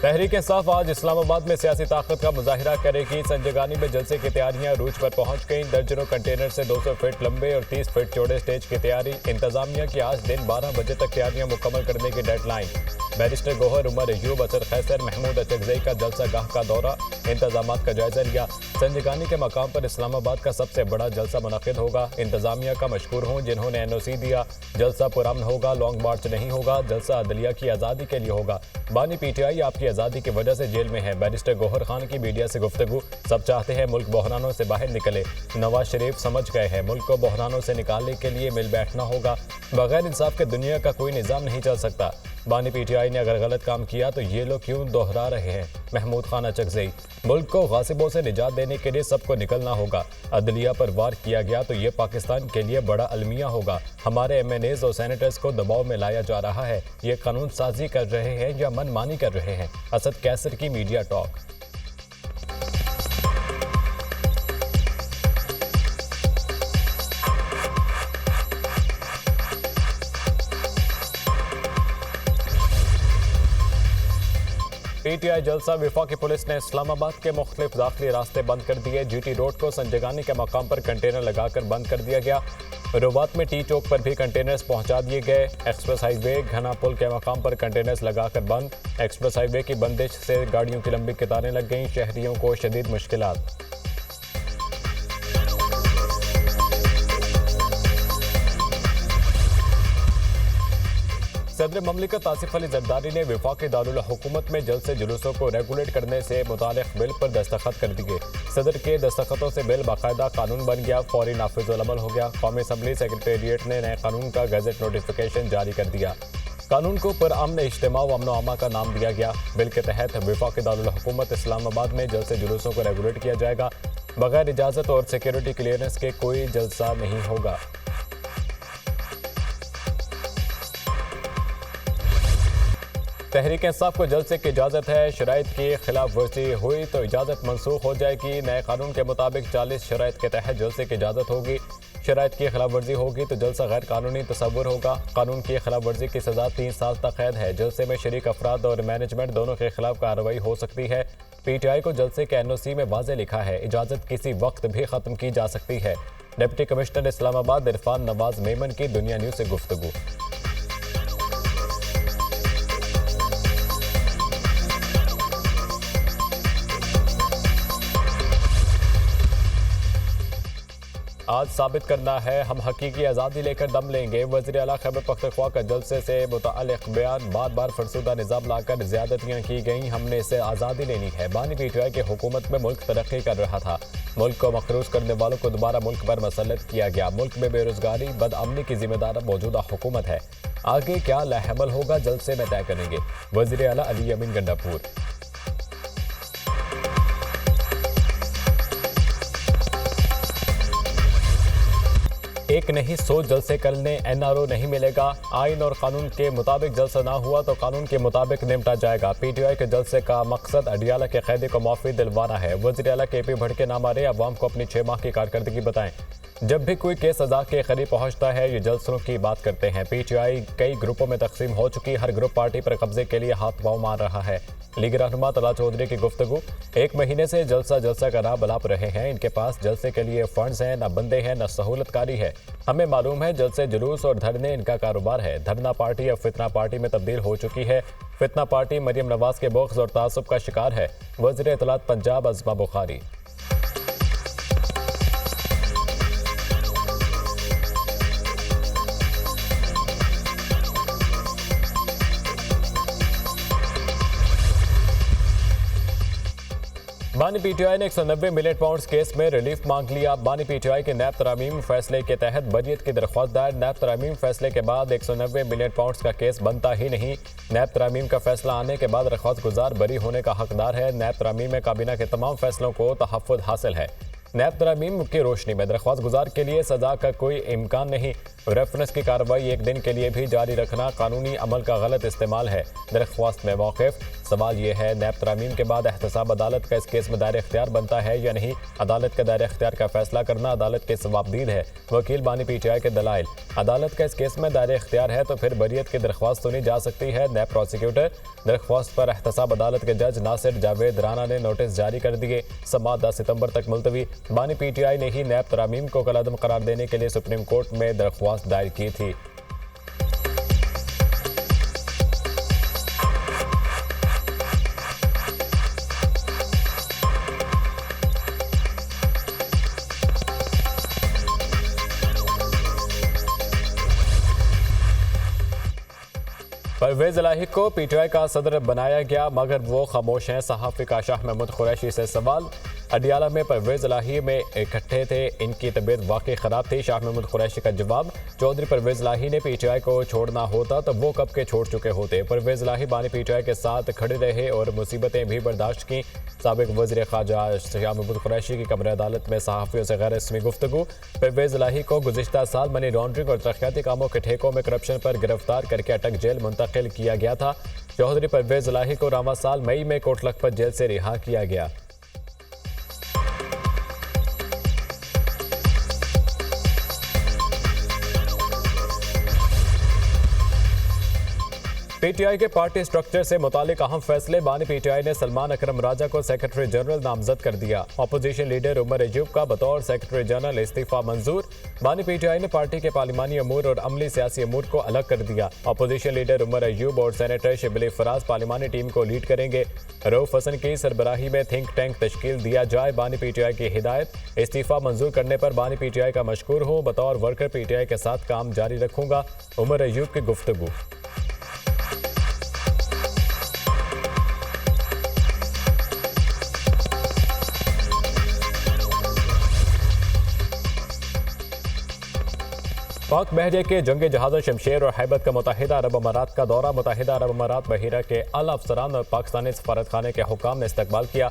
तहरीक इंसाफ आज इस्लामाबाद में सियासी ताकत का मुजाहिरा करेगी। संजगानी में जलसे की तैयारियां रूज पर पहुंच गई। दर्जनों कंटेनर से 200 फीट लंबे और 30 फीट चौड़े स्टेज की तैयारी। इंतजामिया की आज दिन 12 बजे तक तैयारियां मुकम्मल करने की डेडलाइन। बैरिस्टर गोहर, उमर अयूब, असद खैसर, महमूद अचकजई का जलसा गाह का दौरा, इंतजामात का जायजा लिया। संजगानी के मकाम पर इस्लामाबाद का सबसे बड़ा जलसा मुनक़िद होगा। इंतजामिया का मशकूर हूँ जिन्होंने NOC दिया। जलसा पुरअमन होगा, लॉन्ग मार्च नहीं होगा। जलसा अदलिया की आज़ादी के लिए होगा। बानी PTI आपकी आज़ादी की वजह से जेल में है। बैरिस्टर गोहर खान की मीडिया से गुफ्तगू। सब चाहते हैं मुल्क बहरानों से बाहर निकले। नवाज शरीफ समझ गए हैं मुल्क को बहरानों से निकालने के लिए मिल बैठना होगा। बगैर इंसाफ के दुनिया का कोई निज़ाम नहीं चल सकता। बानी PTI ने अगर गलत काम किया तो ये लोग क्यों दोहरा रहे हैं। महमूद खान अचकजई, मुल्क को गासिबों से निजात देने के लिए सबको निकलना होगा। अदलिया पर वार किया गया तो ये पाकिस्तान के लिए बड़ा अलमिया होगा। हमारे MNAs और सेनेटर्स को दबाव में लाया जा रहा है। ये कानून साजी कर रहे हैं या मनमानी कर रहे हैं। असद कैसर की मीडिया टॉक। PTI जलसा। वफाकी पुलिस ने इस्लामाबाद के मुख्तलिफ दाखिली रास्ते बंद कर दिए। GT रोड को संजगानी के मकाम पर कंटेनर लगाकर बंद कर दिया गया। रोबात में T चौक पर भी कंटेनर्स पहुंचा दिए गए। एक्सप्रेस हाईवे घना पुल के मकाम पर कंटेनर्स लगाकर बंद। एक्सप्रेस हाईवे की बंदिश से गाड़ियों की लंबी कतारें लग गईं। शहरियों को शदीद मुश्किलात। सदर ममलिकत आसिफ अली जरदारी ने वफाकी दारुल हुकूमत में जल्द से जुलूसों को रेगुलेट करने से मुतालिक बिल पर दस्तखत कर दिए। सदर के दस्तखतों से बिल बाकायदा कानून बन गया, फौरी नाफिजुल अमल हो गया। कौमी असम्बली सेक्रेटेरिएट ने नए कानून का गजट नोटिफिकेशन जारी कर दिया। कानून को पुरअमन इज्तिमा व अमन आमा का नाम दिया गया। बिल के तहत वफाकी दारुल हुकूमत इस्लामाबाद में जल्द से जुलूसों को रेगुलेट किया जाएगा। बगैर इजाज़त और सिक्योरिटी क्लियरेंस के कोई जलसा नहीं होगा। तहरीक इंसाफ को जलसे की इजाज़त है। शराइत की खिलाफ वर्जी हुई तो इजाज़त मनसूख हो जाएगी। नए कानून के मुताबिक 40 शराइत के तहत जलसे की इजाज़त होगी। शराइत की खिलाफ वर्जी होगी तो जलसा गैर कानूनी तस्वुर होगा। कानून की खिलाफ वर्जी की सज़ा 3 साल तक कैद है। जलसे में शरीक अफराद और मैनेजमेंट दोनों के खिलाफ कार्रवाई हो सकती है। PTI को जलसे के NOC में वाज़े लिखा है इजाज़त किसी वक्त भी ख़त्म की जा सकती है। डिप्टी कमिश्नर इस्लामाबाद इरफान नवाज मेमन की दुनिया न्यूज़ से गुफ्तगू। आज साबित करना है हम हकीकी आज़ादी लेकर दम लेंगे। वज़ीर आला खैबर पख्तूनख्वा का जलसे से मुतअल्लिक़ बयान। बार बार फरसुदा निज़ाम लाकर ज़्यादतियाँ की गईं, हमने इसे आज़ादी लेनी है। बानी PTI की हुकूमत में मुल्क तरक्की कर रहा था। मुल्क को मखरूज करने वालों को दोबारा मुल्क पर मसल्लत किया गया। मुल्क में बेरोजगारी बदअमनी की जिम्मेदार मौजूदा हुकूमत है। आगे क्या लाहमल होगा जलसे में तय करेंगे। वज़ीर आला अली अमीन गंडापुर। एक नहीं 100 जलसे करने NRO नहीं मिलेगा। आइन और कानून के मुताबिक जलसा ना हुआ तो कानून के मुताबिक निपटा जाएगा। PTI के जलसे का मकसद अडियाला के कैदी को माफी दिलवाना है। वज़ीर आला KP भड़के ना मारे, अवाम को अपनी 6 माह की कारकर्दगी बताएं। जब भी कोई केस सजा के करीब पहुंचता है ये जलसों की बात करते हैं। PTI कई ग्रुपों में तकसीम हो चुकी। हर ग्रुप पार्टी पर कब्जे के लिए हाथ पांव मार रहा है। लीग रहनुमा तला चौधरी की गुफ्तगू। 1 महीने से जलसा का नाम बलाप रहे हैं। इनके पास जलसे के लिए फंड्स हैं, न बंदे हैं, न सहूलतकारी है। हमें मालूम है जलसे, जुलूस और धरने इनका कारोबार है। धरना पार्टी अब फितना पार्टी में तब्दील हो चुकी है। फितना पार्टी मरियम नवाज के बुग़्ज़ और तासुब का शिकार है। वज़ीर इत्तलात पंजाब अज़मा बुखारी। बानी PTI ने 190 मिलियन पाउंड केस में रिलीफ मांग लिया। बानी PTI के नैब तरामीम फैसले के तहत बरियत की दरख्वास्त दायर। नैब तरामीम फैसले के बाद 190 मिलियन पाउंड का केस बनता ही नहीं। नैब तरामीम का फैसला आने के बाद दरख्वास्त गुजार बरी होने का हकदार है। नैब तरामीम में काबीना के तमाम फैसलों को तहफ़्फ़ुज़ हासिल है। नैब तरामीम की रोशनी में दरख्वास्त गुजार के लिए सजा का कोई इम्कान नहीं। रेफरेंस की कार्रवाई 1 दिन के लिए भी जारी रखना कानूनी अमल का गलत इस्तेमाल है। दरख्वास्त में मौक़िफ़। सवाल यह है, नैब तरामीम के बाद एहतसाब अदालत का इस केस में दायरे इख्तियार बनता है या नहीं। अदालत के दायरे इख्तियार का फैसला करना अदालत के सवाबदीद है। वकील बानी PTI के दलाइल। अदालत का इस केस में दायरे इख्तियार है तो फिर बरियत की दरख्वास्त सुनी जा सकती है। नैब प्रोसिक्यूटर। दरख्वास्त पर एहतसाब अदालत के जज नासिर जावेद राना ने नोटिस जारी कर दिए। समाअत 10 सितंबर तक मुलतवी। बानी PTI ने ही नैब तरामीम को कलअदम करार देने के लिए सुप्रीम कोर्ट में दरख्वास्त दायर की थी। परवेज इलाही को PTI का सदर बनाया गया मगर वो खामोश हैं। सहाफ़ी का शाह महमूद कुरैशी से सवाल। अडियाला में परवेज इलाही में इकट्ठे थे, इनकी तबीयत वाकई ख़राब थी। शाह महमूद कुरैशी का जवाब। चौधरी परवेज इलाही ने PTI को छोड़ना होता तो वो कब के छोड़ चुके होते। परवेज इलाही बानी PTI के साथ खड़े रहे और मुसीबतें भी बर्दाश्त की। साबिक वज़ीर ख़ारजा शाह महमूद कुरैशी की कमरे अदालत में सहाफ़ियों से गैर रस्मी गुफ्तगू। परवेज इलाही को गुज़िश्ता साल मनी लॉन्ड्रिंग और तरक्याती कामों के ठेकों में करप्शन पर गिरफ्तार करके अटक जेल मुंतकिल किया गया था। चौधरी परवेज इलाही को रवां साल मई में कोट लखपत जेल से रिहा किया गया। PTI के पार्टी स्ट्रक्चर से मुतालिक अहम फैसले। बानी PTI ने सलमान अकरम राजा को सेक्रेटरी जनरल नामजद कर दिया। अपोजिशन लीडर उमर अयूब का बतौर सेक्रेटरी जनरल इस्तीफा मंजूर। बानी PTI ने पार्टी के पार्लिमानी अमूर और अमली सियासी अमूर को अलग कर दिया। अपोजिशन लीडर उमर अयूब और सेनेटर शिबली फराज पार्लिमानी टीम को लीड करेंगे। रऊफ हसन की सरबराही में थिंक टैंक तश्कील दिया जाए, बानी PTI की हिदायत। इस्तीफा मंजूर करने पर बानी PTI का मशकूर हूँ, बतौर वर्कर PTI के साथ काम जारी रखूंगा। उमर अयूब की गुफ्तगू। पाक बहरे के जंगी जहाज़ों शमशेर और हैबत का मुत्तहिदा अरब अमारात का दौरा। मुत्तहिदा अरब अमारात बहीरा के आला अफसरान और पाकिस्तानी सफारतखाने के हुकाम ने इस्तकबाल किया।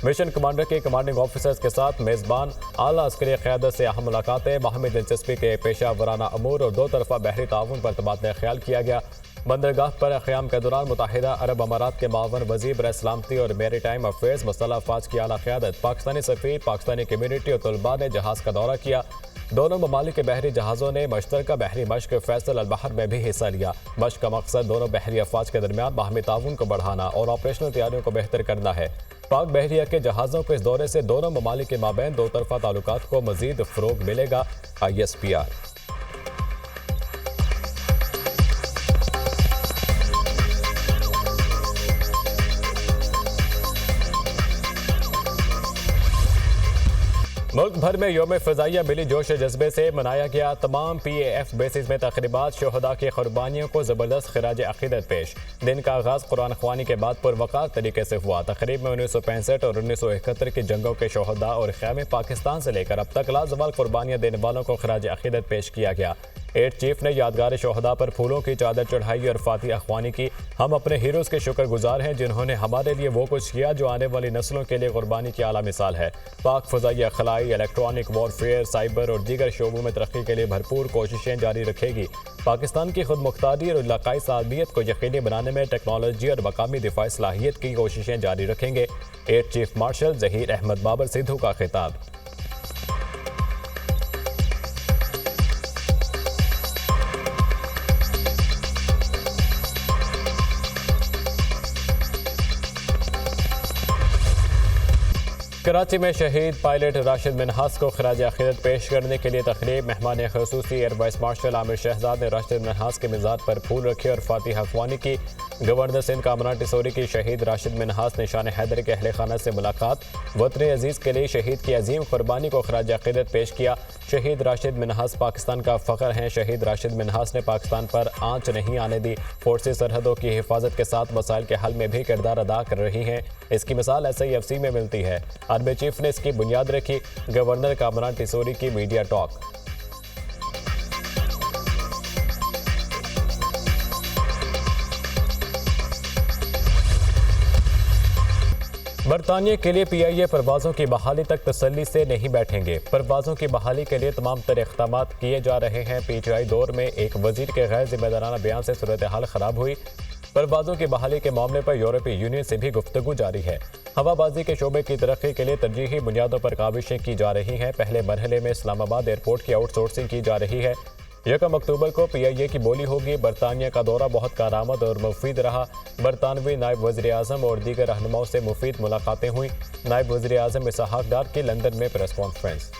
मिशन कमांडर के कमांडिंग ऑफिसर्स के साथ मेज़बान आला अस्करी क़यादत से अहम मुलाकातें। बाहमी दिलचस्पी के पेशा वराना अमूर और दो तरफा बहरी ताउन पर तबादला ख्याल किया गया। बंदरगाह पर क़याम के दौरान मुत्तहिदा अरब अमारात के मावन वज़ीर बरए सलामती और मेरी टाइम अफेयर्स मुसल्लह अफ़वाज की आला क़यादत, पाकिस्तानी सफ़ीर, पाकिस्तानी कम्यूनिटी और तलबा ने जहाज़ का दौरा किया। दोनों ममालिक के बहरी जहाज़ों ने मुश्तरका बहरी मश्क फैसल अल बहर में भी हिस्सा लिया। मश्क का मकसद दोनों बहरी अफवाज के दरमियान बाहमी ताउन को बढ़ाना और ऑपरेशनल तैयारियों को बेहतर करना है। पाक बहरिया के जहाज़ों को इस दौरे से दोनों ममालिक के माबैन दो तरफा ताल्लुकात को मज़ीद फ़रोग़ मिलेगा। ISPR। मुल्क भर में यौम फ़िज़ाइया मिली जोश जज्बे से मनाया गया। तमाम PAF बेसिस में तक़रीबात, शोहदा की क़ुरबानियों को ज़बरदस्त ख़िराज अक़ीदत पेश। दिन का आगाज़ कुरान ख़वानी के बाद पुरवक़ार तरीके से हुआ। तक़रीब में 1965 और 1971 की जंगों के शोहदा और ख़याम पाकिस्तान से लेकर अब तक लाज़वाल क़ुरबानियाँ देने वालों को ख़िराज अक़ीदत पेश किया गया। एयर चीफ ने यादगार शोहदा पर फूलों की चादर चढ़ाई और फातिहा ख़वानी की। हम अपने हीरोज़ के शुक्रगुजार हैं जिन्होंने हमारे लिए वो कुछ किया जो आने वाली नस्लों के लिए कुर्बानी की आला मिसाल है। पाक फ़िज़ाइया खलाई, इलेक्ट्रॉनिक वॉरफेयर, साइबर और दीगर शोबों में तरक्की के लिए भरपूर कोशिशें जारी रखेगी। पाकिस्तान की खुद मुख्तारी और इलाकाई सालमियत को यकीनी बनाने में टेक्नोलॉजी और मकामी दिफाई सलाहियत की कोशिशें जारी रखेंगे। Air chief marshal Zaheer Ahmed Babar Sidhu का खिताब। कराची में शहीद पायलट राशिद मिन्हास को खिराज अक़ीदत पेश करने के लिए तक़रीब। मेहमान ख़ुसूसी air vice marshal Aamir Shahzad ने राशिद मिन्हास के मिज़ार पर फूल रखे और फातिहा ख़वानी की। गवर्नर सिंध कामरान टिसोरी की शहीद राशिद मिन्हास निशान हैदर के अहले खाना से मुलाकात। वतन अजीज़ के लिए शहीद की अजीम कुर्बानी को खिराज अक़ीदत पेश किया। शहीद राशिद मिन्हास पाकिस्तान का फ़ख्र हैं। शहीद राशिद मिन्हास ने पाकिस्तान पर आँच नहीं आने दी। फोर्सेस सरहदों की हिफाजत के साथ मसाइल के हल में भी किरदार अदा कर रही हैं। इसकी मिसाल SIFC में मिलती है। आर्मी चीफ ने इसकी बुनियाद रखी। गवर्नर कामरान टिसोरी की मीडिया टॉक। बरतानिया के लिए PIA परवाज़ों की बहाली तक तसल्ली से नहीं बैठेंगे। परवाज़ों की बहाली के लिए तमाम तर इक़दाम किए जा रहे हैं। PTI दौर में एक वज़ीर के गैर जिम्मेदाराना बयान से सूरत हाल ख़राब हुई। परवाज़ों की बहाली के मामले पर यूरोपीय यूनियन से भी गुफ्तगू जारी है। हवाबाजी के शोबे की तरक्की के लिए तरजीही बुनियादों पर काविशें की जा रही हैं। पहले मरहले में इस्लामाबाद एयरपोर्ट की आउटसोर्सिंग की जा रही है। 1 अक्टूबर को PIA की बोली होगी। बरतानिया का दौरा बहुत कारआमद और मुफीद रहा। बरतानवी नायब वज़ीर आज़म और दीगर रहनुमाओं से मुफीद मुलाकातें हुई। नायब वज़ीर आज़म इसहाक डार की लंदन में प्रेस कॉन्फ्रेंस।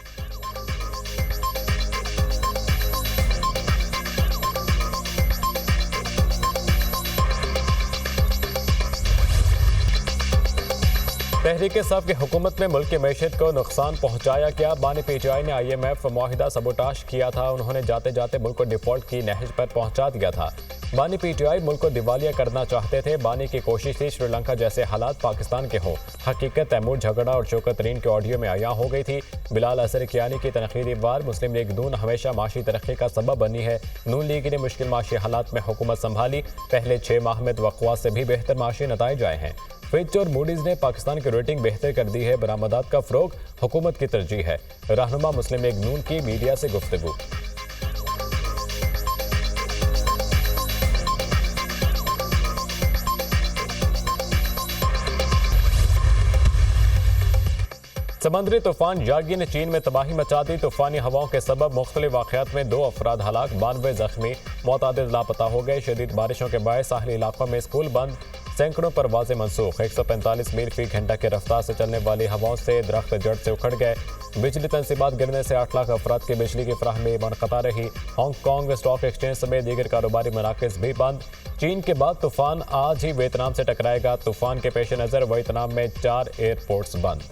तहरीक इंसाफ की हुकूमत में मुल्क की मैशत को नुकसान पहुंचाया क्या? बानी PTI ने IMF मुआहिदा सबोटाश किया था। उन्होंने जाते जाते मुल्क को डिफॉल्ट की नहज पर पहुंचा दिया था। बानी PTI मुल्क को दिवालिया करना चाहते थे। बानी की कोशिश थी श्रीलंका जैसे हालात पाकिस्तान के हों। हकीकत तैमूर झगड़ा और शौकत तरीन के ऑडियो में आया हो गई थी। बिलाल असर कियानी की तनकीदी वार मुस्लिम लीग नून हमेशा माशी तरक्की का सबब बनी है। नून लीग ने मुश्किल माशी हालात में हुकूमत संभाली। पहले 6 माह में तवक्कुआत से भी बेहतर माशी नताइज आए हैं। फिच और मूडीज ने पाकिस्तान की रेटिंग बेहतर कर दी है। बरामदात का फ़रोग हुकूमत की तरजीह है। रहनुमा मुस्लिम लीग नून की मीडिया से गुफ्तगू। समंदरी तूफान यागी ने चीन में तबाही मचा दी। तूफानी हवाओं के सबब मुख्तलिफ वाक़यात में 2 अफराद हलाक, 92 जख्मी, मुतअद्दिद लापता हो गए। शदीद बारिशों के बायस साहली इलाकों में स्कूल बंद, सैकड़ों परवाजें मनसूख। 145 मील फी घंटा की रफ्तार से चलने वाली हवाओं से दरख्त जड़ से उखड़ गए। बिजली तनसीबात गिरने से 8 लाख अफराद की बिजली की फ्राहमी मुनक़ता रही। हांगकॉन्ग स्टॉक एक्सचेंज समेत दीगर कारोबारी मराकज़ भी बंद। चीन के बाद तूफान आज ही वियतनाम से टकराएगा। तूफान के पेश नज़र वियतनाम में 4 एयरपोर्ट्स बंद।